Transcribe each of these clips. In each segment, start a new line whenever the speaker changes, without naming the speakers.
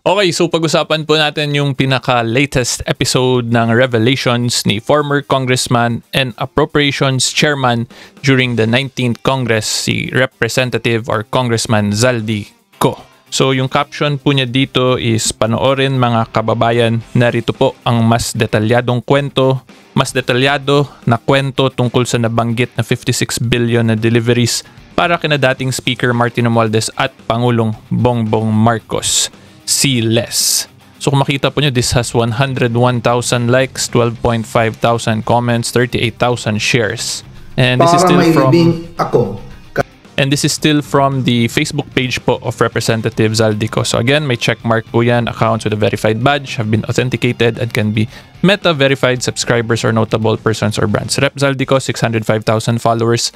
Okay, so pag-usapan po natin yung pinaka-latest episode ng revelations ni former Congressman and Appropriations Chairman during the 19th Congress, si Representative or Congressman Zaldy Ko. So yung caption po niya dito is, panoorin mga kababayan, narito po ang mas detalyado na kwento tungkol sa nabanggit na 56 billion na deliveries para kina dating Speaker Martin Romualdez at Pangulong Bongbong Marcos. See less. So kung makita po nyo, this has 101,000 likes, 12,500 comments, 38,000 shares. And this is still from the Facebook page po of Representative Zaldy Ko. So again, may checkmark po yan. Accounts with a verified badge have been authenticated and can be Meta-verified subscribers or notable persons or brands. Rep Zaldy Ko, 605,000 followers.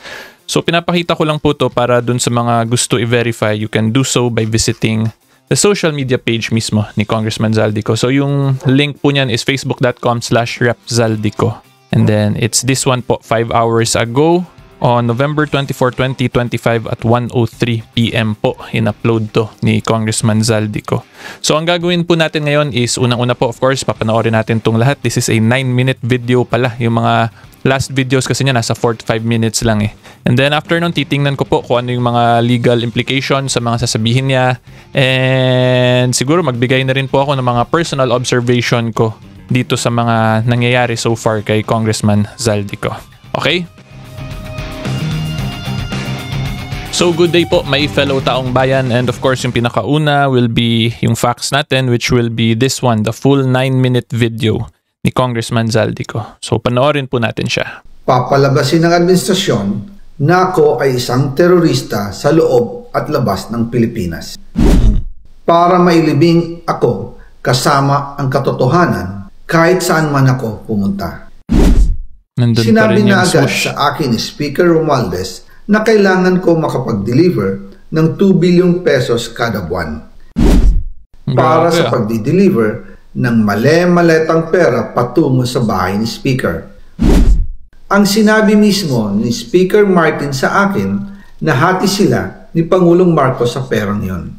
So pinapakita ko lang po to para dun sa mga gusto i-verify. You can do so by visiting the social media page mismo ni Congressman Zaldy Ko. So yung link po niyan is facebook.com/repzaldyko. And then it's this one po, 5 hours ago on November 24, 2025 at 1:03 PM po in-upload to ni Congressman Zaldy Ko. So ang gagawin po natin ngayon is, unang-una po of course, papanoorin natin tong lahat. This is a 9-minute video pala. Yung mga last videos kasi niya nasa 4 to 5 minutes lang eh. And then after nun, titingnan ko po kung ano yung mga legal implications sa mga sasabihin niya. And siguro magbigay na rin po ako ng mga personal observation ko dito sa mga nangyayari so far kay Congressman Zaldy Ko. Okay? So good day po my fellow taong bayan, and of course yung pinakauna will be yung facts natin, which will be this one, the full 9-minute video ni Congressman Zaldy Ko. So panoorin po natin siya.
Papalabasin ng administrasyon na ako ay isang terorista sa loob at labas ng Pilipinas. Para mailibing ako kasama ang katotohanan kahit saan man ako pumunta. Sinabi na agad sa akin ni Speaker Romualdez na kailangan ko makapag-deliver ng 2 billion pesos kada buwan para sa pagdi-deliver ng male-maletang pera patungo sa bahay ni Speaker. Ang sinabi mismo ni Speaker Martin sa akin na hati sila ni Pangulong Marcos sa perang yon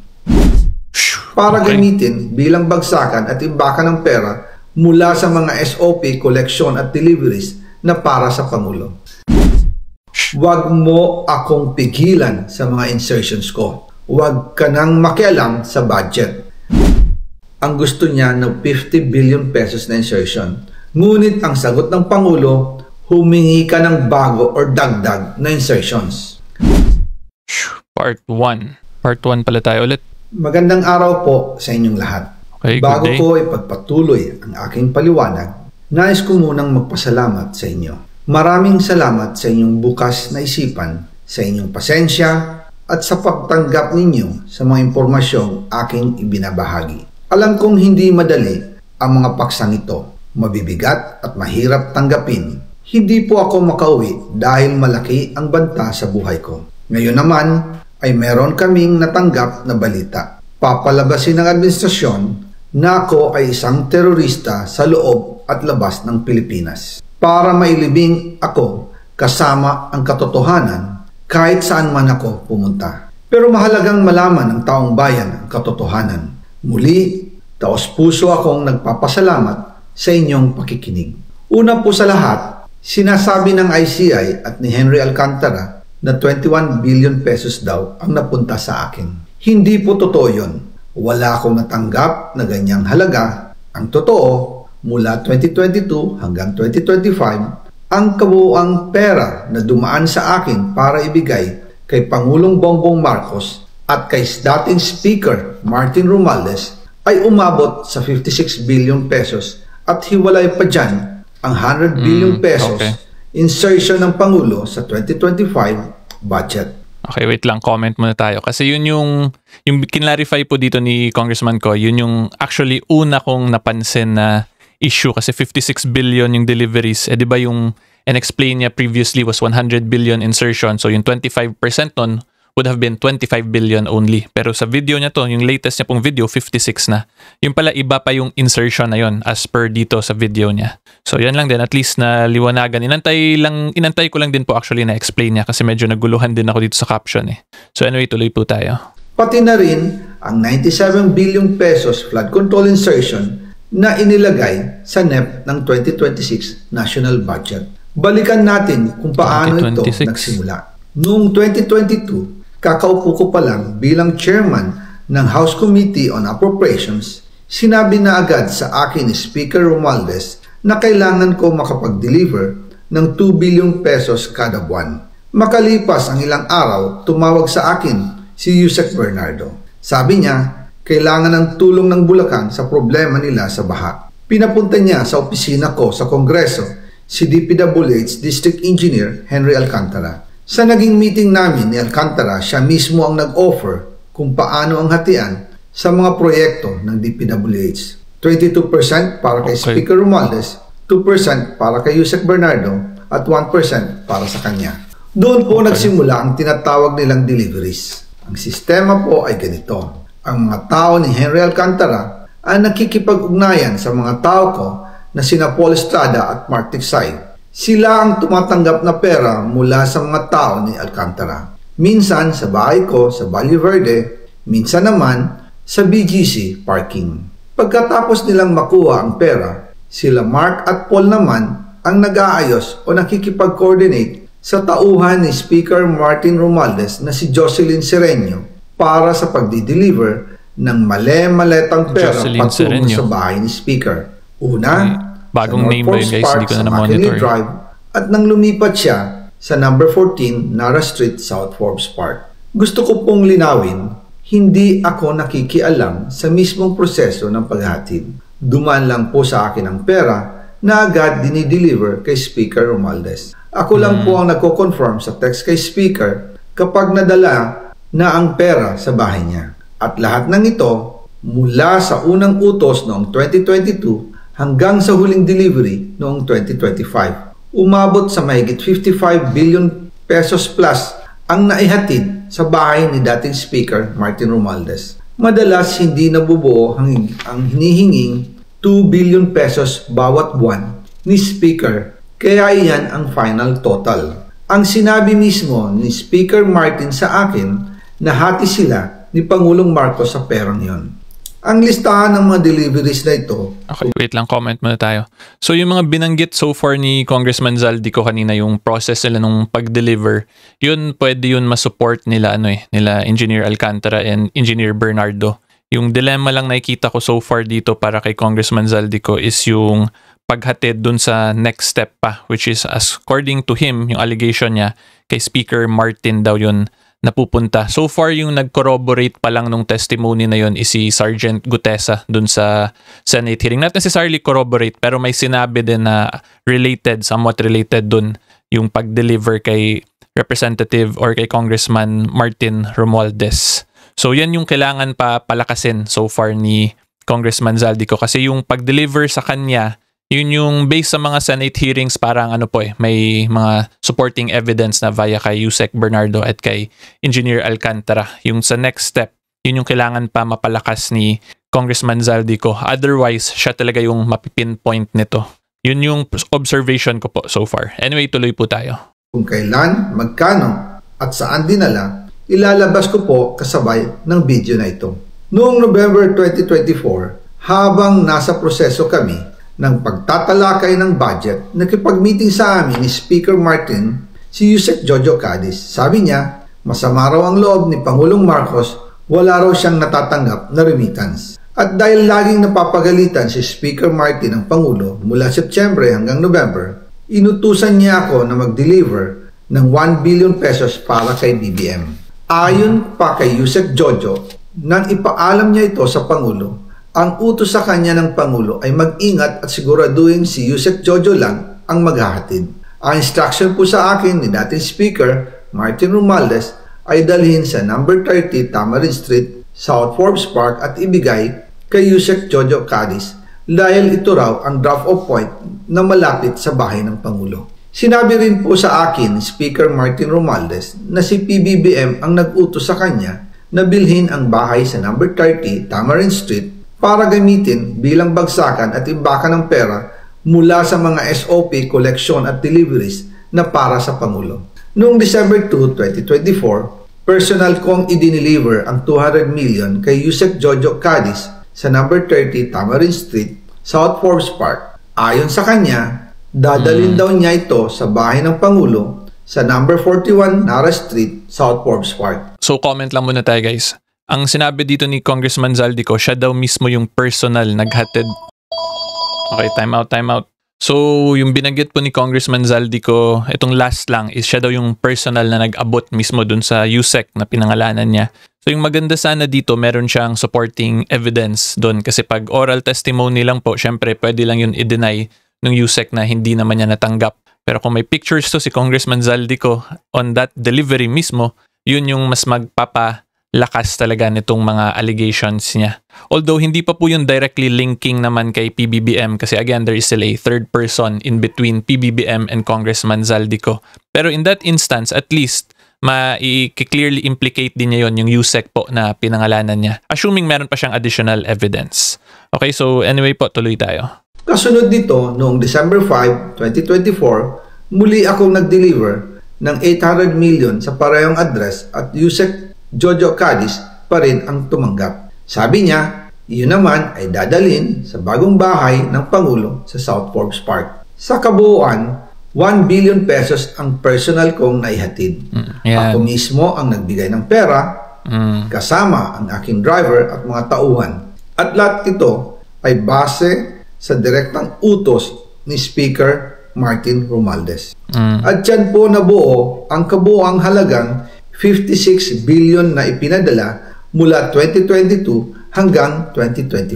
para gamitin bilang bagsakan at imbakan ng pera mula sa mga SOP, collection at deliveries na para sa Pangulo. Huwag mo akong pigilan sa mga insertions ko. Huwag ka nang makialam sa budget. Ang gusto niya ng 50 billion pesos na insertion. Ngunit ang sagot ng Pangulo, humingi ka ng bago or dagdag na insertions.
Part 1. Part 1 pala tayo ulit.
Magandang araw po sa inyong lahat.
Okay,
bago ko ipagpatuloy ang aking paliwanag, nais ko munang magpasalamat sa inyo. Maraming salamat sa inyong bukas na isipan, sa inyong pasensya, at sa pagtanggap ninyo sa mga impormasyong aking ibinabahagi. Alam kong hindi madali ang mga paksang ito, mabibigat at mahirap tanggapin. Hindi po ako makauwi dahil malaki ang banta sa buhay ko. Ngayon naman ay meron kaming natanggap na balita. Papalabasin ng administrasyon na ako ay isang terorista sa loob at labas ng Pilipinas. Para mailibing ako kasama ang katotohanan kahit saan man ako pumunta. Pero mahalagang malaman ng taong bayan ang katotohanan. Muli, taos-puso akong nagpapasalamat sa inyong pakikinig. Una po sa lahat, sinasabi ng ICI at ni Henry Alcantara na 21 billion pesos daw ang napunta sa akin. Hindi po totoo yun. Wala akong natanggap na ganyang halaga. Ang totoo, mula 2022 hanggang 2025, ang kabuuang pera na dumaan sa akin para ibigay kay Pangulong Bongbong Marcos at kay dating Speaker Martin Romualdez ay umabot sa 56 billion pesos at hiwalay pa dyan ang 100 billion pesos insertion ng Pangulo sa 2025 budget.
Okay, wait lang. Comment muna tayo. Kasi yun yung kinlarify po dito ni Congressman Ko, yun yung actually una kong napansin na issue kasi 56 billion yung deliveries. Eh di ba yung and-explain niya previously was 100 billion insertion. So yung 25% nun would have been 25 billion only. Pero sa video niya to, yung latest niya pong video, 56 na. Yung pala iba pa yung insertion na yun as per dito sa video niya. So yan lang din, at least na liwanagan. Inantay ko lang din po actually na explain niya kasi medyo naguluhan din ako dito sa caption eh. So anyway, tuloy po tayo.
Pati na rin ang 97 billion pesos flood control insertion na inilagay sa NEP ng 2026 National Budget. Balikan natin kung paano ito
2026.
nagsimula. Noong 2022, kakaupo ko pa lang bilang chairman ng House Committee on Appropriations, sinabi na agad sa akin ni Speaker Romualdez na kailangan ko makapag-deliver ng 2 billion pesos kada buwan. Makalipas ang ilang araw, tumawag sa akin si Yusek Bernardo. Sabi niya, kailangan ng tulong ng Bulacan sa problema nila sa baha. Pinapunta niya sa opisina ko sa Kongreso si DPWH District Engineer Henry Alcantara. Sa naging meeting namin ni Alcantara, siya mismo ang nag-offer kung paano ang hatian sa mga proyekto ng DPWH. 22% para kay Speaker Romualdez, 2% para kay Yusek Bernardo, at 1% para sa kanya. Doon po nagsimula ang tinatawag nilang deliveries. Ang sistema po ay ganito. Ang mga tao ni Henry Alcantara ay nakikipag-ugnayan sa mga tao ko na sina Paul Estrada at Mark Tiksay. Sila ang tumatanggap na pera mula sa mga tao ni Alcantara. Minsan sa bahay ko sa Valle Verde, minsan naman sa BGC parking. Pagkatapos nilang makuha ang pera, sila Mark at Paul naman ang nag-aayos o nakikipag-coordinate sa tauhan ni Speaker Martin Romualdez na si Jocelyn Sereño para sa pagdi-deliver ng male-maletang pera
Jocelyn
patungo
Sereño
sa bahay ni Speaker. Una,
bagong name ba yun guys? Hindi ko na na-monitor.
Drive, at nang lumipat siya sa number 14 Nara Street, South Forbes Park. Gusto ko pong linawin, hindi ako nakikialam sa mismong proseso ng paghatid. Dumaan lang po sa akin ang pera na agad dinideliver kay Speaker Romualdez. Ako lang po ang nagko-confirm sa text kay Speaker kapag nadala na ang pera sa bahay niya. At lahat ng ito, mula sa unang utos noong 2022 hanggang sa huling delivery noong 2025, umabot sa mahigit 55 billion pesos plus ang naihatid sa bahay ni dating Speaker Martin Romualdez. Madalas hindi nabubuo ang hinihinging 2 billion pesos bawat buwan ni Speaker, kaya iyan ang final total. Ang sinabi mismo ni Speaker Martin sa akin na hati sila ni Pangulong Marcos sa perang yon. Ang listahan ng mga deliveries na ito.
Okay, wait lang, comment muna tayo. So yung mga binanggit so far ni Congressman Zaldico kanina, yung process nila nung pag-deliver, yun pwede yun masupport nila nila Engineer Alcantara and Engineer Bernardo. Yung dilemma lang nakikita ko so far dito para kay Congressman Zaldico is yung paghatid dun sa next step pa, which is according to him, yung allegation niya kay Speaker Martin daw yun napupunta. So far, yung nag-corroborate pa lang nung testimony na yun is si Sergeant Gutesa dun sa Senate hearing. Not necessarily corroborate, pero may sinabi din na somewhat related dun yung pag-deliver kay Representative or kay Congressman Martin Romualdez. So yan yung kailangan pa palakasin so far ni Congressman Zaldico kasi yung pag-deliver sa kanya, yun yung based sa mga Senate hearings, parang may mga supporting evidence na via kay Yusek Bernardo at kay Engineer Alcantara. Yung sa next step, yun yung kailangan pa mapalakas ni Congressman Zaldico. Otherwise, siya talaga yung mapipinpoint nito. Yun yung observation ko po so far. Anyway, tuloy po tayo.
Kung kailan, magkano, at saan dinala, ilalabas ko po kasabay ng video na ito. Noong November 2024, habang nasa proseso kami ng pagtatalakay ng budget, nakipag-meeting sa amin ni Speaker Martin si Yusek Jojo Cadiz. Sabi niya, masama raw ang loob ni Pangulong Marcos, wala raw siyang natatanggap na remittance. At dahil laging napapagalitan si Speaker Martin ng Pangulo mula Setyembre hanggang November, inutusan niya ako na mag-deliver ng 1 billion pesos para kay BBM. Ayon pa kay Yusek Jojo, nang ipaalam niya ito sa Pangulo, ang utos sa kanya ng Pangulo ay mag-ingat at siguraduhin si Yusek Jojo lang ang maghahatid. Ang instruction po sa akin ni dating Speaker Martin Romualdez ay dalhin sa number 30 Tamarin Street, South Forbes Park at ibigay kay Yusek Jojo Cadiz dahil ito raw ang drop-off point na malapit sa bahay ng Pangulo. Sinabi rin po sa akin ni Speaker Martin Romualdez na si PBBM ang nag-utos sa kanya na bilhin ang bahay sa number 30 Tamarin Street para gamitin bilang bagsakan at imbakan ng pera mula sa mga SOP, collection at deliveries na para sa Pangulo. Noong December 2, 2024, personal kong idineliver ang 200 million kay Yusek Jojo Cadiz sa number 30 Tamarin Street, South Forbes Park. Ayon sa kanya, dadalhin daw niya ito sa bahay ng Pangulo sa number 41 Nara Street, South Forbes Park.
So comment lang muna tayo guys. Ang sinabi dito ni Congressman Zaldico, siya daw mismo yung personal naghatid. Okay, time out. So, yung binanggit po ni Congressman Zaldico, itong last lang, is siya daw yung personal na nag-abot mismo dun sa USEC na pinangalanan niya. So, yung maganda sana dito, meron siyang supporting evidence dun. Kasi pag oral testimony lang po, syempre, pwede lang yun i-deny ng USEC na hindi naman niya natanggap. Pero kung may pictures to si Congressman Zaldico on that delivery mismo, yun yung mas magpapalakas talaga nitong mga allegations niya. Although hindi pa po yung directly linking naman kay PBBM kasi again there is still a third person in between PBBM and Congressman Zaldico. Pero in that instance at least ma-clearly implicate din niya yon yung USEC po na pinangalanan niya. Assuming meron pa siyang additional evidence. Okay, so anyway po, tuloy tayo.
Kasunod nito, noong December 5, 2024, muli akong nag-deliver ng 800 million sa parehong address at Yusek Jojo Cadiz pa rin ang tumanggap. Sabi niya, iyon naman ay dadalhin sa bagong bahay ng Pangulo sa South Forbes Park. Sa kabuuan, 1 billion pesos ang personal kong naihatid. Ako mismo ang nagbigay ng pera, kasama ang aking driver at mga tauhan. At lahat ito ay base sa direktang utos ni Speaker Martin Romualdez. At yan po nabuo ang kabuuang halagang 56 billion na ipinadala mula 2022 hanggang 2025.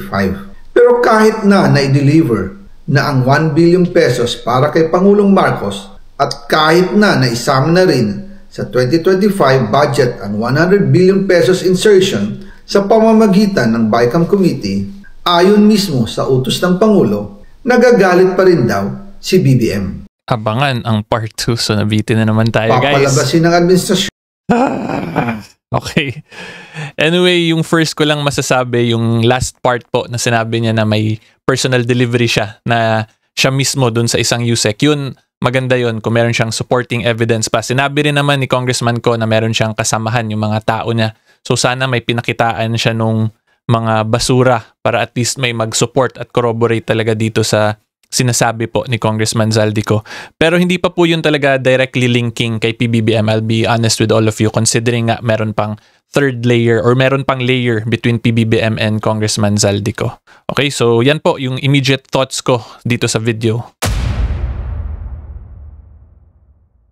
Pero kahit na na-deliver na ang 1 billion pesos para kay Pangulong Marcos at kahit na naisama na rin sa 2025 budget ang 100 billion pesos insertion sa pamamagitan ng BICAM Committee, ayon mismo sa utos ng Pangulo, nagagalit pa rin daw si BBM.
Abangan ang part 2. So nabitin na naman tayo guys.
Papalabasin ng administrasyon.
Okay. Anyway, yung first ko lang masasabi, yung last part po na sinabi niya na may personal delivery siya, na siya mismo dun sa isang USEC. Yun, maganda yun kung meron siyang supporting evidence pa. Sinabi rin naman ni Congressman Ko na meron siyang kasamahan yung mga tao niya. So sana may pinakitaan siya nung mga basura para at least may mag-support at corroborate talaga dito sa sinasabi po ni Congressman Zaldico. Pero hindi pa po yun talaga directly linking kay PBBM. I'll be honest with all of you, considering nga meron pang third layer or meron pang layer between PBBM and Congressman Zaldico. Okay, so yan po yung immediate thoughts ko dito sa video.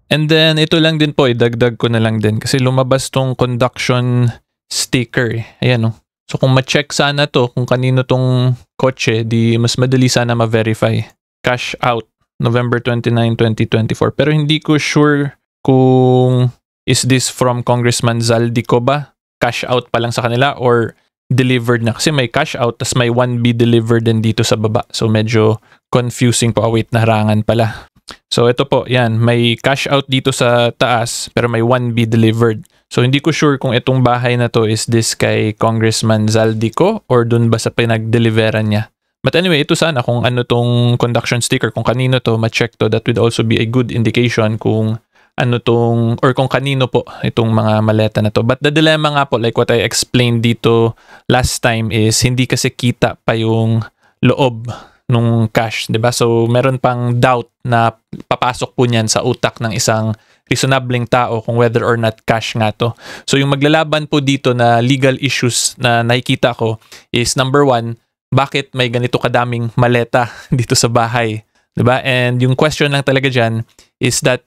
And then ito lang din po, idagdag ko na lang din kasi lumabas tong conduction sticker. Ayan o. So kung ma-check sana to, kung kanino tong kotse, di mas madali sana ma-verify. Cash out, November 29, 2024. Pero hindi ko sure kung is this from Congressman Zaldico ba? Cash out pa lang sa kanila or delivered na? Kasi may cash out, tas may 1B delivered din dito sa baba. So medyo confusing po. Wait, naharangan pala. So ito po, yan. May cash out dito sa taas, pero may 1B delivered. So hindi ko sure kung itong bahay na to is this kay Congressman Zaldico or dun ba sa pinag-deliveran niya. But anyway, ito sana kung ano tong conduction sticker, kung kanino to, ma-check to, that would also be a good indication kung ano tong, or kung kanino po itong mga maleta na to. But the dilemma nga po, like what I explained dito last time is hindi kasi kita pa yung loob nung cash, 'di ba? So meron pang doubt na papasok po niyan sa utak ng isang reasonableng tao kung whether or not cash nga to. So yung maglalaban po dito na legal issues na nakikita ko is number one, bakit may ganito kadaming maleta dito sa bahay? 'Di ba? And yung question lang talaga diyan is that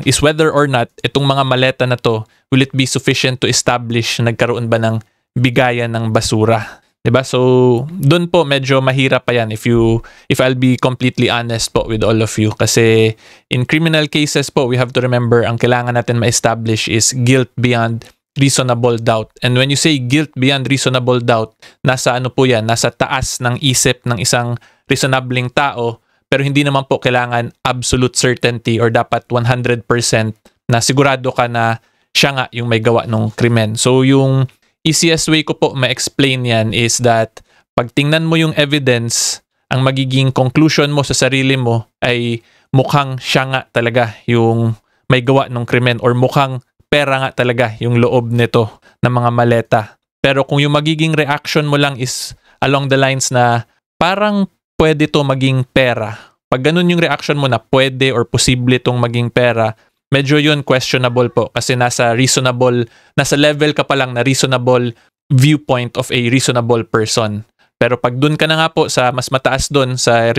is whether or not itong mga maleta na to, will it be sufficient to establish na nagkaroon ba ng bigayan ng basura? 'Di ba? So, doon po medyo mahirap pa 'yan if I'll be completely honest po with all of you, kasi in criminal cases po, we have to remember ang kailangan natin ma-establish is guilt beyond reasonable doubt. And when you say guilt beyond reasonable doubt, nasa ano po 'yan? Nasa taas ng isip ng isang reasonableng tao, pero hindi naman po kailangan absolute certainty or dapat 100% na sigurado ka na siya nga yung may gawa ng krimen. So, yung easiest way ko po ma-explain yan is that pag tingnan mo yung evidence, ang magiging conclusion mo sa sarili mo ay mukhang siya nga talaga yung may gawa ng krimen or mukhang pera nga talaga yung loob nito ng mga maleta. Pero kung yung magiging reaction mo lang is along the lines na parang pwede to maging pera, pag ganun yung reaction mo na pwede or posible tong maging pera, medyo yun questionable po kasi nasa level ka pa lang na reasonable viewpoint of a reasonable person. Pero pag dun ka na nga po sa mas mataas dun sa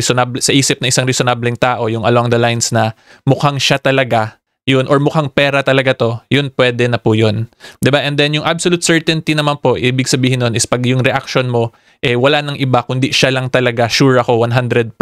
isip na isang reasonableng tao, yung along the lines na mukhang siya talaga yun or mukhang pera talaga to, yun pwede na po yun. 'Di ba? And then yung absolute certainty naman po, ibig sabihin nun is pag yung reaction mo wala nang iba kundi siya lang talaga, sure ako 100%.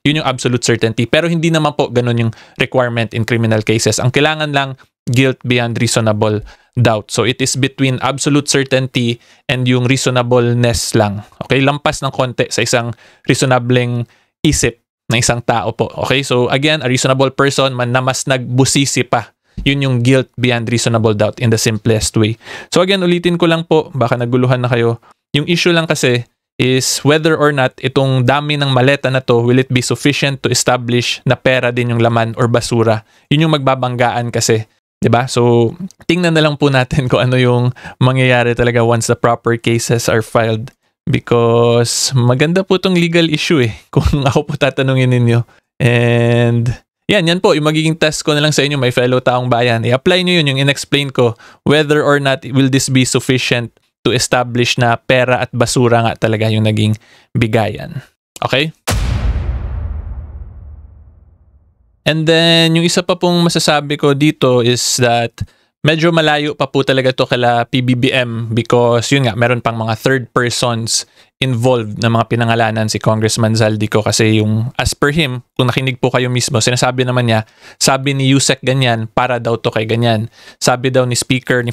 Yun yung absolute certainty. Pero hindi naman po ganun yung requirement in criminal cases. Ang kailangan lang guilt beyond reasonable doubt. So it is between absolute certainty and yung reasonableness lang. Okay, lampas ng konti sa isang reasonableng isip ng isang tao po. Okay, so again, a reasonable person man na mas nagbusisi pa. Yun yung guilt beyond reasonable doubt in the simplest way. So again, ulitin ko lang po, baka naguluhan na kayo. Yung issue lang kasi is whether or not itong dami ng maleta na to, will it be sufficient to establish na pera din yung laman or basura? Yun yung magbabanggaan kasi. 'Di ba? So, tingnan na lang po natin kung ano yung mangyayari talaga once the proper cases are filed. Because maganda po itong legal issue kung ako po tatanungin ninyo. And yan po, yung magiging test ko na lang sa inyo, my fellow taong bayan. I-apply nyo yun, yung in-explain ko, whether or not will this be sufficient to establish na pera at basura nga talaga yung naging bigayan. Okay? And then, yung isa pa pong masasabi ko dito is that medyo malayo pa po talaga to kala PBBM because yun nga, meron pang mga third persons involved na mga pinangalanan si Congressman Zaldico kasi yung as per him, kung nakinig po kayo mismo, sinasabi naman niya, sabi ni Yusek ganyan, para daw to kay ganyan. Sabi daw ni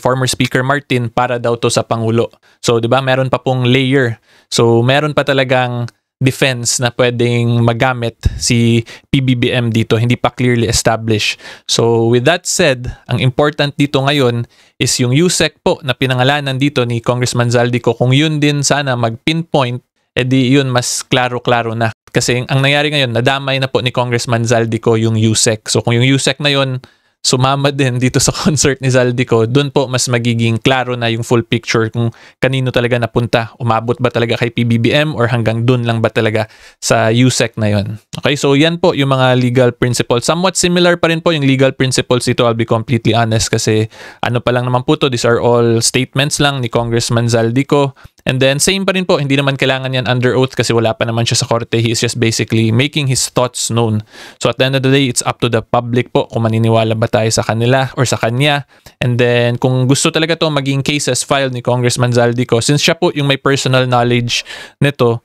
former Speaker Martin, para daw to sa Pangulo. So, di ba, meron pa pong layer. So, meron pa talagang defense na pwedeng magamit si PBBM dito, hindi pa clearly established. So with that said, ang important dito ngayon is yung USEC po na pinangalanan dito ni Congressman Zaldico, kung yun din sana mag-pinpoint, edi yun mas klaro-klaro na. Kasi ang nangyari ngayon, nadamay na po ni Congressman Zaldico yung USEC. So kung yung USEC na yun sumama din dito sa concert ni Zaldico, dun po mas magiging klaro na yung full picture kung kanino talaga napunta. Umabot ba talaga kay PBBM or hanggang dun lang ba talaga sa USEC na yun. Okay, so yan po yung mga legal principles. Somewhat similar pa rin po yung legal principles dito, I'll be completely honest, kasi ano pa lang naman po to, these are all statements lang ni Congressman Zaldico. And then same pa rin po, hindi naman kailangan yan under oath kasi wala pa naman siya sa korte. He is just basically making his thoughts known. So at the end of the day, it's up to the public po kung maniniwala ba tayo sa kanila or sa kanya. And then kung gusto talaga to maging cases filed ni Congressman Zaldico, since siya po yung may personal knowledge nito,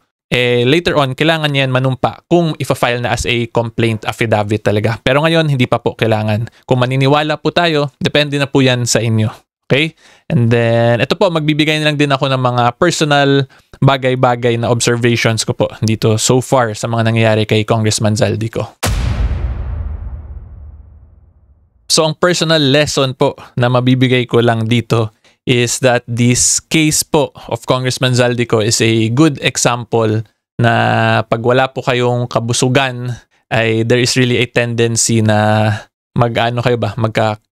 later on, kailangan yan manumpa kung ifa-file na as a complaint affidavit talaga. Pero ngayon, hindi pa po kailangan. Kung maniniwala po tayo, depende na po yan sa inyo. Okay? And then, ito po, magbibigay na lang din ako ng mga personal bagay-bagay na observations ko po dito so far sa mga nangyayari kay Congressman Zaldico. So, ang personal lesson po na mabibigay ko lang dito is that this case po of Congressman Zaldico is a good example na pag wala po kayong kabusugan, ay there is really a tendency na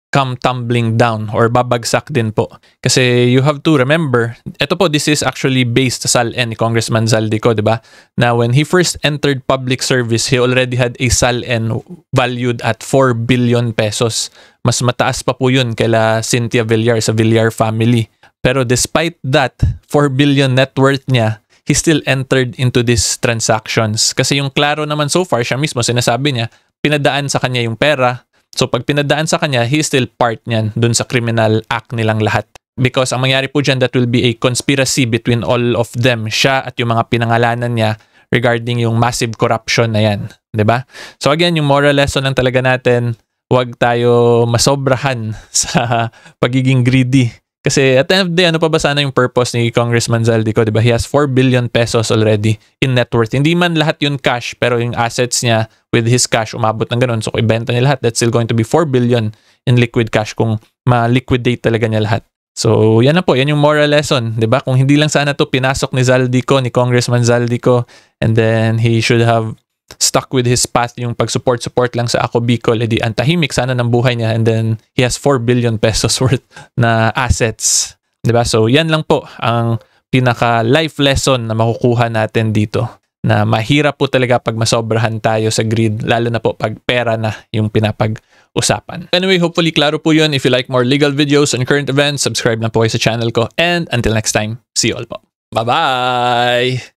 come tumbling down or babagsak din po. Kasi you have to remember, ito po, this is actually based sa SALN ni Congressman Zaldico, di ba? Na when he first entered public service, he already had a SALN valued at 4 billion pesos. Mas mataas pa po yun kaila Cynthia Villar sa Villar family. Pero despite that, 4 billion net worth niya, he still entered into these transactions. Kasi yung klaro naman so far, siya mismo sinasabi niya, pinadaan sa kanya yung pera. So pag pinadaan sa kanya, he is still part niyan dun sa criminal act nilang lahat. Because ang mangyari po dyan, that will be a conspiracy between all of them, siya at yung mga pinangalanan niya regarding yung massive corruption na yan. 'Di ba? So again, yung moral lesson lang talaga natin, huwag tayo masobrahan sa pagiging greedy. Kasi at the end of the day, ano pa ba sana yung purpose ni Congressman Zaldico, di ba? He has 4 billion pesos already in net worth. Hindi man lahat yun cash, pero yung assets niya with his cash umabot ng ganun. So kung ibenta niya lahat, that's still going to be 4 billion in liquid cash kung ma-liquidate talaga niya lahat. So yan na po, yan yung moral lesson, di ba? Kung hindi lang sana to pinasok ni Zaldico, ni Congressman Zaldico, and then he should have stuck with his path, yung pag-support lang sa Ako Bicol, edi ang tahimik sana ng buhay niya, and then he has 4 billion pesos worth na assets. Diba? So yan lang po ang pinaka life lesson na makukuha natin dito, na mahirap po talaga pag masobrahan tayo sa greed, lalo na po pag pera na yung pinapag-usapan. Anyway, hopefully klaro po yun. If you like more legal videos and current events, subscribe lang po kayo sa channel ko, and until next time, see you all po. Bye-bye!